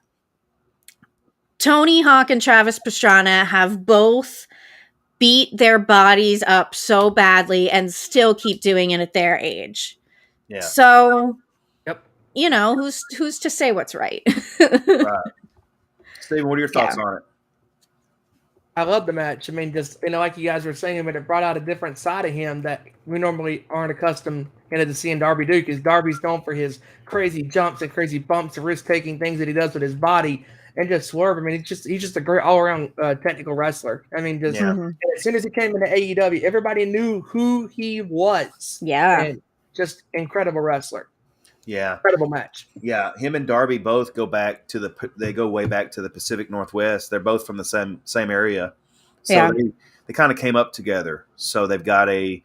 Tony Hawk and Travis Pastrana have both beat their bodies up so badly and still keep doing it at their age. Yeah. So, Yep. Who's to say what's right? Right. Stephen, what are your thoughts on it? I love the match. I mean, just like you guys were saying, but it brought out a different side of him that we normally aren't accustomed to seeing Darby do. Because Darby's known for his crazy jumps and crazy bumps and risk-taking things that he does with his body and just swerve. I mean, he's just a great all-around technical wrestler. I mean, just as soon as he came into AEW, everybody knew who he was. Yeah, and just incredible wrestler. Yeah, incredible match. Yeah, him and Darby both go way back to the Pacific Northwest. They're both from the same area, so they kind of came up together. So they've got a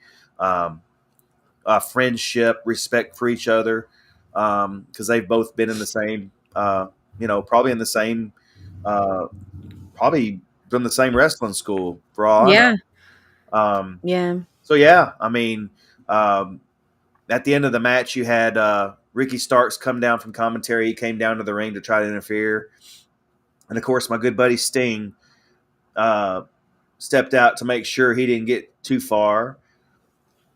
friendship, respect for each other, because they've both been in the same, probably in the same, probably from the same wrestling school for all I know. So I mean, at the end of the match, you had Ricky Starks come down from commentary. He came down to the ring to try to interfere. And, of course, my good buddy Sting stepped out to make sure he didn't get too far.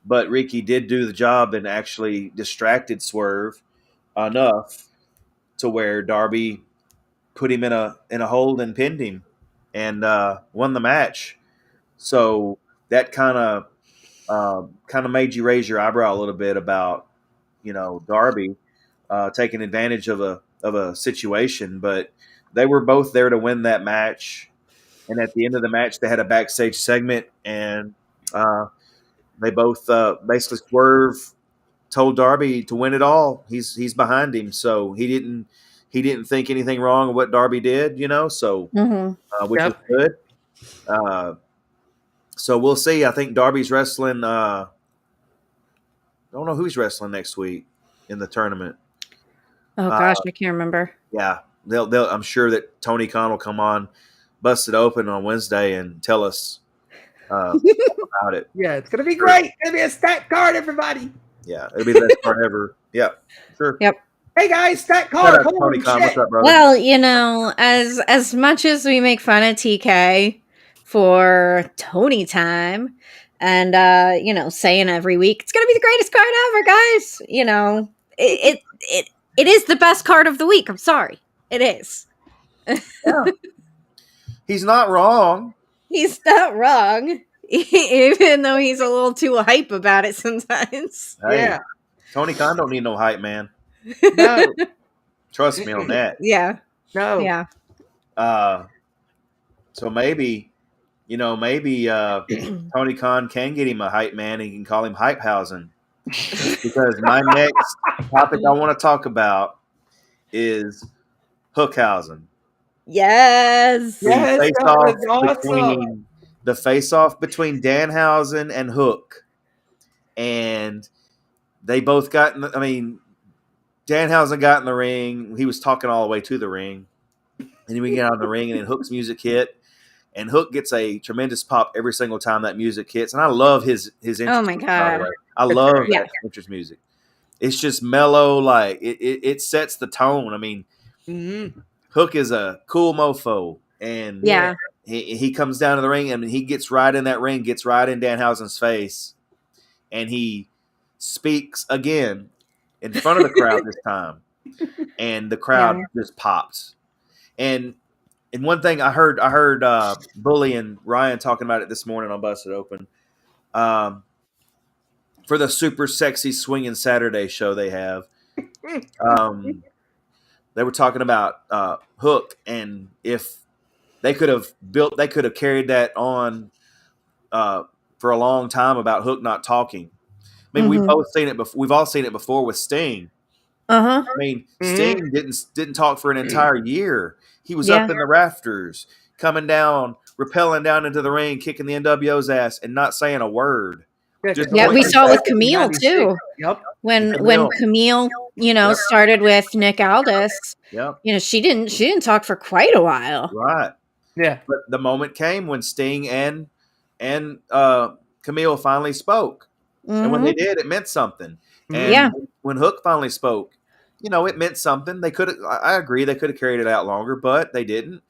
But Ricky did do the job and actually distracted Swerve enough to where Darby put him in a hold and pinned him and won the match. So that kind of made you raise your eyebrow a little bit about Darby taking advantage of a situation, but they were both there to win that match. And at the end of the match, they had a backstage segment, and they both basically Swerve told Darby to win it all. He's behind him, so he didn't think anything wrong of what Darby did, So which was good. So we'll see. I think Darby's wrestling. I don't know who he's wrestling next week in the tournament. Oh gosh, I can't remember. Yeah, they'll. I'm sure that Tony Khan will come on, bust it open on Wednesday, and tell us about it. Yeah, it's gonna be great. It's gonna be a stacked card, everybody. Yeah, it'll be the best card ever. Yeah, sure. Yep. Hey guys, stacked card. Tony Khan, what's up, brother? Well, as much as we make fun of TK for Tony time, and saying every week it's gonna be the greatest card ever, guys. It is the best card of the week. I'm sorry. It is. Yeah. He's not wrong. He's not wrong. Even though he's a little too hype about it sometimes. Hey, yeah. Tony Khan don't need no hype, man. No. Trust me on that. Yeah. No. Yeah. So maybe Tony Khan can get him a hype man and he can call him Hypehausen. Because my next topic I want to talk about is Hookhausen. Yes. The face-off between Danhausen and Hook. And they both got Danhausen got in the ring. He was talking all the way to the ring. And then we get out of the ring and then Hook's music hit. And Hook gets a tremendous pop every single time that music hits. And I love his entrance. Oh, my God. I love that entrance music. It's just mellow. Like, it sets the tone. I mean, Hook is a cool mofo. And he comes down to the ring and he gets right in that ring, gets right in Danhausen's face. And he speaks again in front of the crowd this time. And the crowd just pops. And one thing I heard Bully and Ryan talking about it this morning on Busted Open. For the super sexy swinging Saturday show they have, they were talking about Hook, and if they could have carried that on for a long time about Hook not talking. I mean, we've both seen it before. We've all seen it before with Sting. I mean, Sting didn't talk for an entire year. He was up in the rafters, coming down, rappelling down into the ring, kicking the NWO's ass, and not saying a word. Yeah, we saw it with Camille too. Yep. When Camille, started with Nick Aldis. Yep. She didn't talk for quite a while. Right. Yeah. But the moment came when Sting and Camille finally spoke. Mm-hmm. And when they did, it meant something. And Yeah. when Hook finally spoke, it meant something. They could I agree they could have carried it out longer, but they didn't.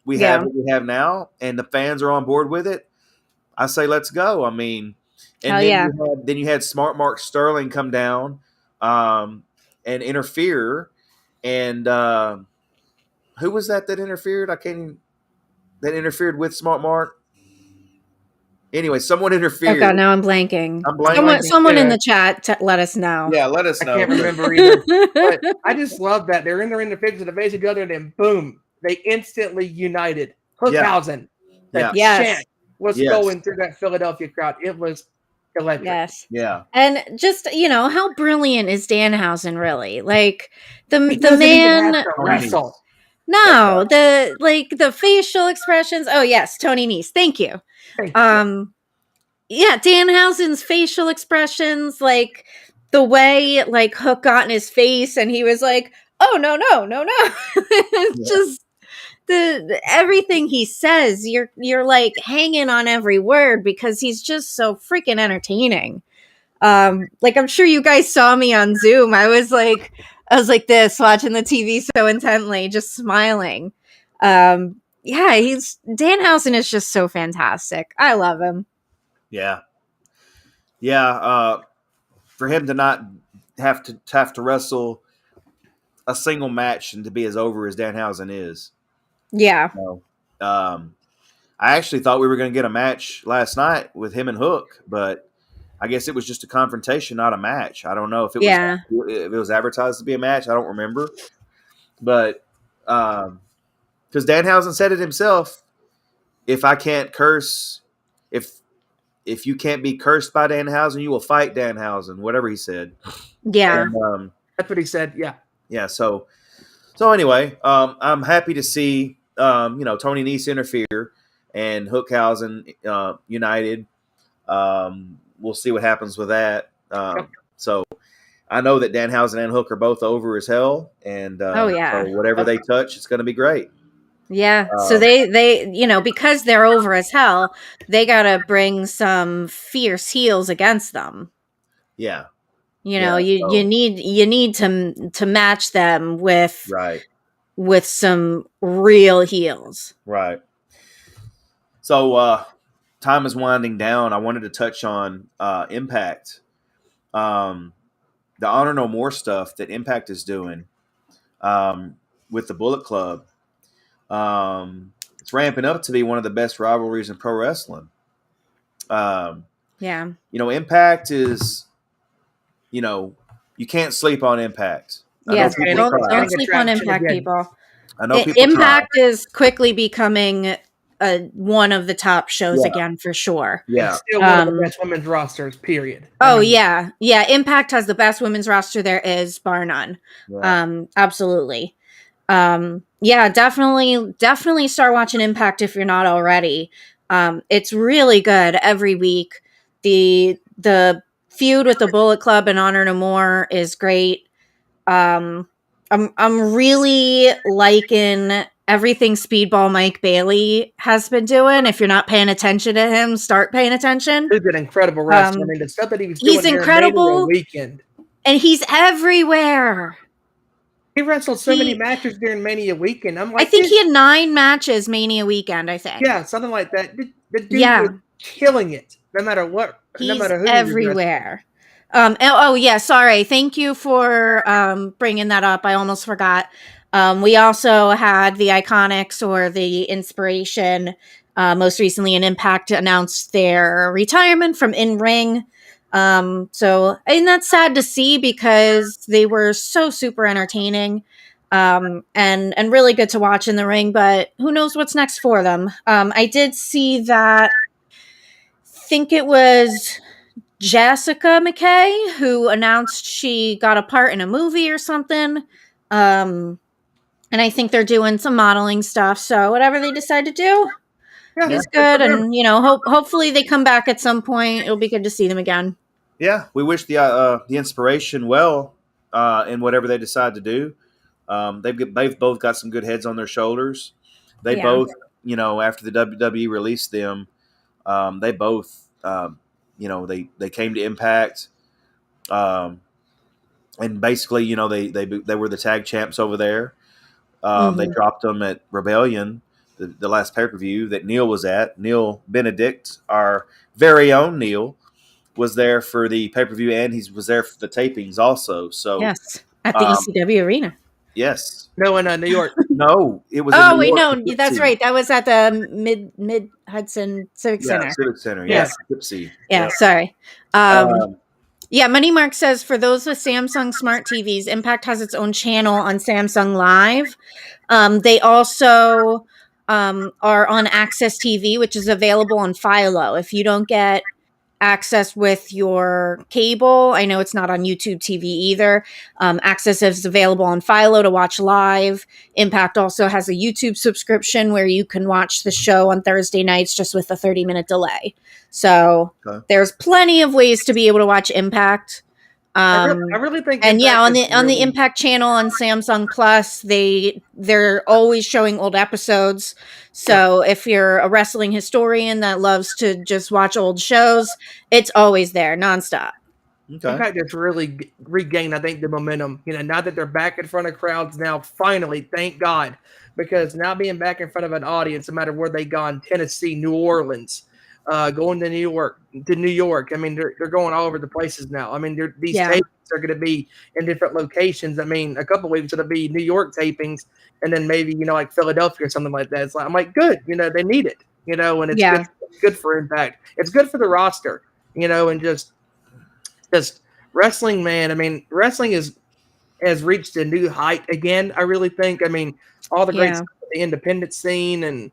We have what we have now, and the fans are on board with it. I say let's go. I mean, and then you had Smart Mark Sterling come down and interfere. And who was that interfered? That interfered with Smart Mark. Anyway, someone interfered. Oh God, now I'm blanking. Someone in the chat let us know. Yeah, let us know. I can't remember either. But I just love that they're in the fix of the face of each other, and then boom, they instantly united. Hookhausen, the chant was going through that Philadelphia crowd. It was electric. Yes. Yeah. And just how brilliant is Debhausen really? Like the man. Even have to wrestle. No, the facial expressions. Oh yes, Tony Nese. Thank you. Yeah, Danhausen's facial expressions, like the way Hook got in his face and he was like, "Oh no. It's just everything he says, you're like hanging on every word because he's just so freaking entertaining. I'm sure you guys saw me on Zoom. I was like this, watching the TV so intently, just smiling. Danhausen is just so fantastic. I love him. Yeah. For him to not have to wrestle a single match and to be as over as Danhausen is. Yeah. I actually thought we were going to get a match last night with him and Hook, but I guess it was just a confrontation, not a match. I don't know if it was advertised to be a match. I don't remember. But because Danhausen said it himself, if I can't curse, if you can't be cursed by Danhausen, you will fight Danhausen, whatever he said. Yeah. And, that's what he said. Yeah. Yeah. So anyway, I'm happy to see, Tony Nese interfere and Hookhausen united. We'll see what happens with that. So I know that Danhausen and Hook are both over as hell. And so whatever they touch, it's going to be great. Yeah. So they because they're over as hell, they got to bring some fierce heels against them. Yeah. You need to match them with some real heels. Right. So time is winding down. I wanted to touch on Impact. The Honor No More stuff that Impact is doing with the Bullet Club. It's ramping up to be one of the best rivalries in pro wrestling. Impact is, you can't sleep on Impact. Yes, don't sleep on Impact, people. I know people Impact is quickly becoming one of the top shows again, for sure. Yeah. It's still one of the best women's rosters, period. Yeah. Impact has the best women's roster there is, bar none. Yeah. Absolutely. Definitely start watching Impact if you're not already. It's really good every week. The feud with the Bullet Club and Honor No More is great. I'm really liking everything Speedball Mike Bailey has been doing. If you're not paying attention to him, start paying attention. He's an incredible wrestler. The stuff that he was doing he's incredible. Weekend. And he's everywhere. He wrestled so many matches during Mania weekend. I think he had 9 matches Mania weekend, I think. Yeah, something like that. The dude was killing it, no matter what. He's no matter who everywhere. Sorry. Thank you for bringing that up. I almost forgot. We also had the Iconics or the Inspiration. Most recently, an Impact announced their retirement from in-ring. And that's sad to see because they were so super entertaining, and really good to watch in the ring, but who knows what's next for them. I did see that, I think it was Jessica McKay who announced she got a part in a movie or something. And I think they're doing some modeling stuff. So whatever they decide to do, He's good, and hopefully they come back at some point. It'll be good to see them again. Yeah, we wish the inspiration well in whatever they decide to do. They've both got some good heads on their shoulders. They both, after the WWE released them, they both, they came to Impact, and basically, they were the tag champs over there. They dropped them at Rebellion, the last pay-per-view that Neil was at. Neil Benedict, our very own Neil, was there for the pay-per-view, and he was there for the tapings also. So yes, at the ECW arena. Yes. No, in New York. No, it was. Oh, wait, no, that's right. That was at the Mid Hudson Civic Center. Civic Center. Yes. Poughkeepsie. Yeah, sorry. Yeah, Money Mark says for those with Samsung smart TVs, Impact has its own channel on Samsung Live. They also are on Access TV, which is available on Philo. If you don't get access with your cable, I know it's not on YouTube TV either. Access is available on Philo to watch live. Impact also has a YouTube subscription where you can watch the show on Thursday nights just with a 30-minute delay. So there's plenty of ways to be able to watch Impact. I really think, and Impact on the Impact channel on Samsung Plus, they're always showing old episodes. So if you're a wrestling historian that loves to just watch old shows, it's always there, nonstop. Impact has really regained, I think, the momentum. Now that they're back in front of crowds, now finally, thank God, because now being back in front of an audience, no matter where they gone, Tennessee, New Orleans. Going to New York. I mean, they're going all over the places now. I mean, these tapings are going to be in different locations. I mean, a couple of weeks it'll be New York tapings, and then maybe like Philadelphia or something like that. It's like, I'm like, good, they need it, and it's good for Impact. It's good for the roster, and just wrestling, man. I mean, wrestling has reached a new height again. I really think. I mean, all the great stuff, the independent scene and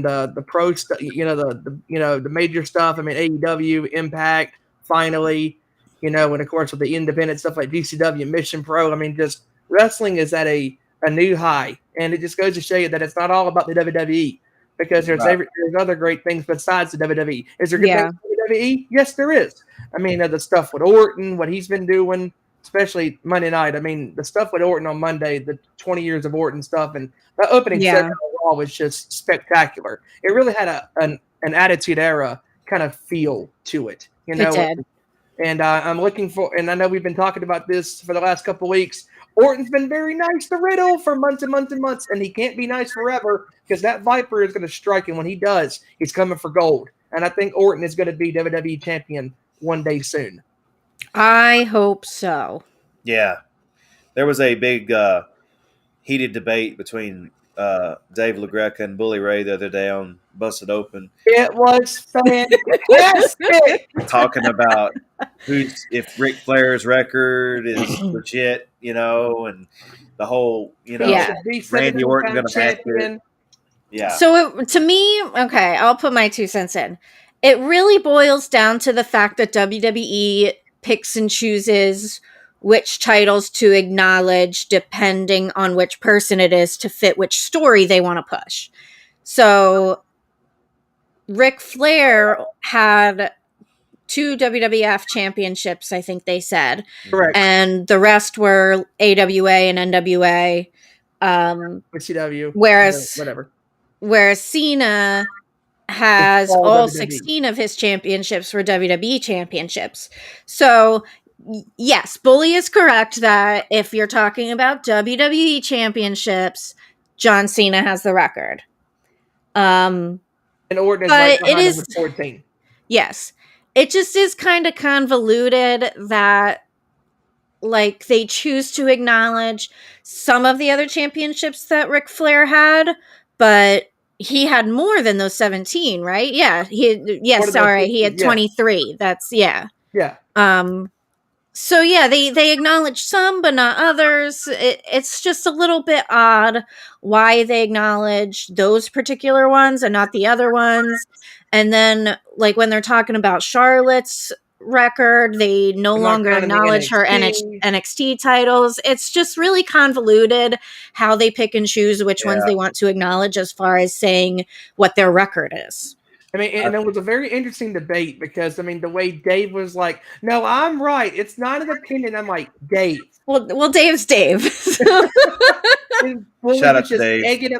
the pro stuff, the major stuff. I mean, AEW, Impact, finally, and of course with the independent stuff like GCW, Mission Pro. I mean, just wrestling is at a new high, and it just goes to show you that it's not all about the WWE, because there's other great things besides the WWE. Is there good things with the WWE? Yes, there is. I mean, the stuff with Orton, what he's been doing, especially Monday night. I mean, the stuff with Orton on Monday, the 20 years of Orton stuff, and the opening segment overall was just spectacular. It really had an Attitude Era kind of feel to it, It did. And I'm looking for, and I know we've been talking about this for the last couple of weeks. Orton's been very nice to Riddle for months and months and months, and he can't be nice forever, because that Viper is going to strike, and when he does, he's coming for gold. And I think Orton is going to be WWE champion one day soon. I hope so. Yeah. There was a big heated debate between Dave LaGreca and Bully Ray the other day on Busted Open. It was fantastic. Talking about if Ric Flair's record is legit, and the whole, Randy Orton going to match it. Yeah. So to me, okay, I'll put my 2 cents in. It really boils down to the fact that WWE picks and chooses which titles to acknowledge depending on which person it is to fit which story they want to push. So Ric Flair had 2 WWF championships, I think they said. Correct. And the rest were AWA and NWA. CW. Whereas Cena has all 16 of his championships were WWE championships. So yes, Bully is correct that if you're talking about WWE championships, John Cena has the record. And Orton is right behind him with 14. Yes. It just is kind of convoluted that they choose to acknowledge some of the other championships that Ric Flair had, but he had more than those 17, right? Yeah. He had 23. That's Yeah. So yeah, they acknowledge some, but not others. It's just a little bit odd why they acknowledge those particular ones and not the other ones. And then, when they're talking about Charlotte's record. They no longer acknowledge her NXT titles. It's just really convoluted how they pick and choose which ones they want to acknowledge as far as saying what their record is. I mean, and it was a very interesting debate because, I mean, the way Dave was like, no, I'm right. It's not an opinion. I'm like, Dave. Well, Dave's Dave. Shout out to Dave.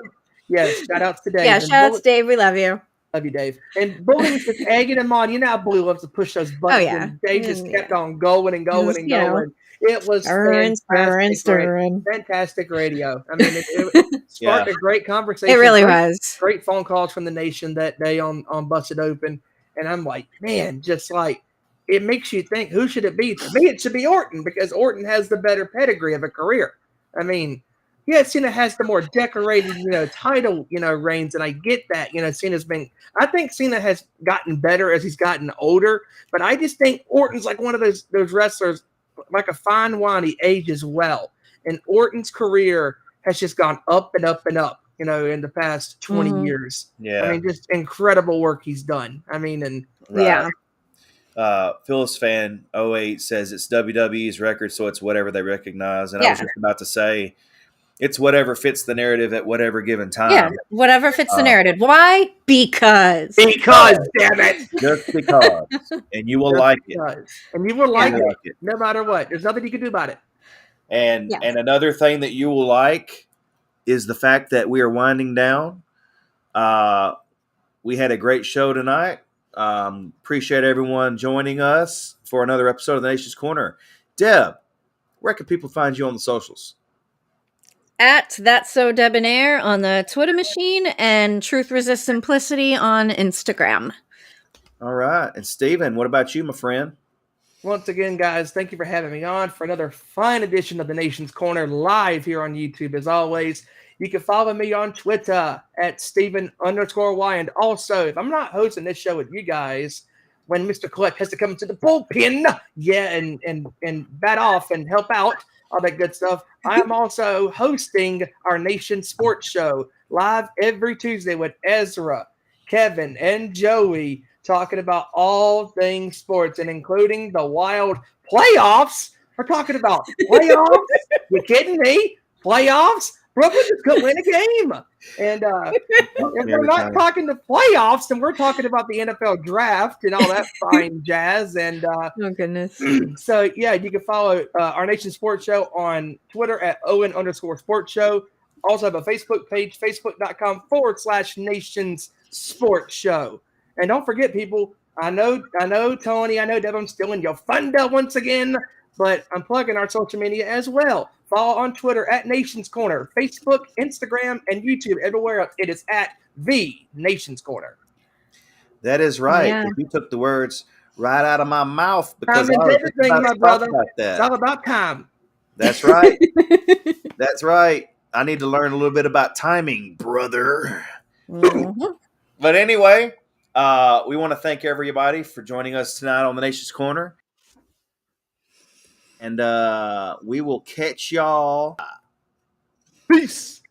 Yes, shout outs to Dave. Yeah, shout out to Dave. We love you. Love you, Dave. And Bully was just egging him on. You know how Bully loves to push those buttons. Oh, yeah. And Dave just kept on going and going and going. It was fantastic radio. I mean, it sparked a great conversation. It really was. Great phone calls from the nation that day on Busted Open. And I'm like, man, just like, it makes you think, who should it be? To me, it should be Orton because Orton has the better pedigree of a career. I mean, yeah, Cena has the more decorated, title, reigns, and I get that. I think Cena has gotten better as he's gotten older, but I just think Orton's like one of those wrestlers, like a fine wine, he ages well. And Orton's career has just gone up and up and up, in the past 20 years. Yeah. I mean, just incredible work he's done. I mean, and yeah. Phyllis Fan 08 says it's WWE's record, so it's whatever they recognize. And I was just about to say, it's whatever fits the narrative at whatever given time. Yeah, whatever fits the narrative. Why? Because, damn it. Just because. And you will like it. And you will like it no matter what. There's nothing you can do about it. And another thing that you will like is the fact that we are winding down. We had a great show tonight. Appreciate everyone joining us for another episode of the Nation's Corner. Deb, where can people find you on the socials? At That's So Debonair on the Twitter machine and Truth Resist Simplicity on Instagram. All right. And Stephen, what about you, my friend? Once again, guys, thank you for having me on for another fine edition of the Nation's Corner live here on YouTube. As always, you can follow me on Twitter at Stephen_Wyand. Also, if I'm not hosting this show with you guys, when Mr. Collect has to come to the bullpen, and bat off and help out, all that good stuff. I am also hosting our Nation Sports Show live every Tuesday with Ezra, Kevin, and Joey talking about all things sports and including the wild playoffs. We're talking about playoffs. You kidding me? Playoffs? Brooklyn just could win a game. And if we're not talking the playoffs, then we're talking about the NFL draft and all that fine jazz. And oh, goodness. So, yeah, you can follow our Nation Sports Show on Twitter at Owen_Sports Show. Also have a Facebook page, facebook.com/Nations Sports Show. And don't forget, people, I know, Tony, I know, Deb, I'm stealing your thunder once again, but I'm plugging our social media as well. Follow on Twitter at Nation's Corner, Facebook, Instagram, and YouTube. Everywhere else, it is at The Nation's Corner. That is right. Yeah. You took the words right out of my mouth because I was my brother. About that. It's all about time. That's right. That's right. I need to learn a little bit about timing, brother. Mm-hmm. But anyway, we want to thank everybody for joining us tonight on the Nation's Corner. And we will catch y'all. Peace.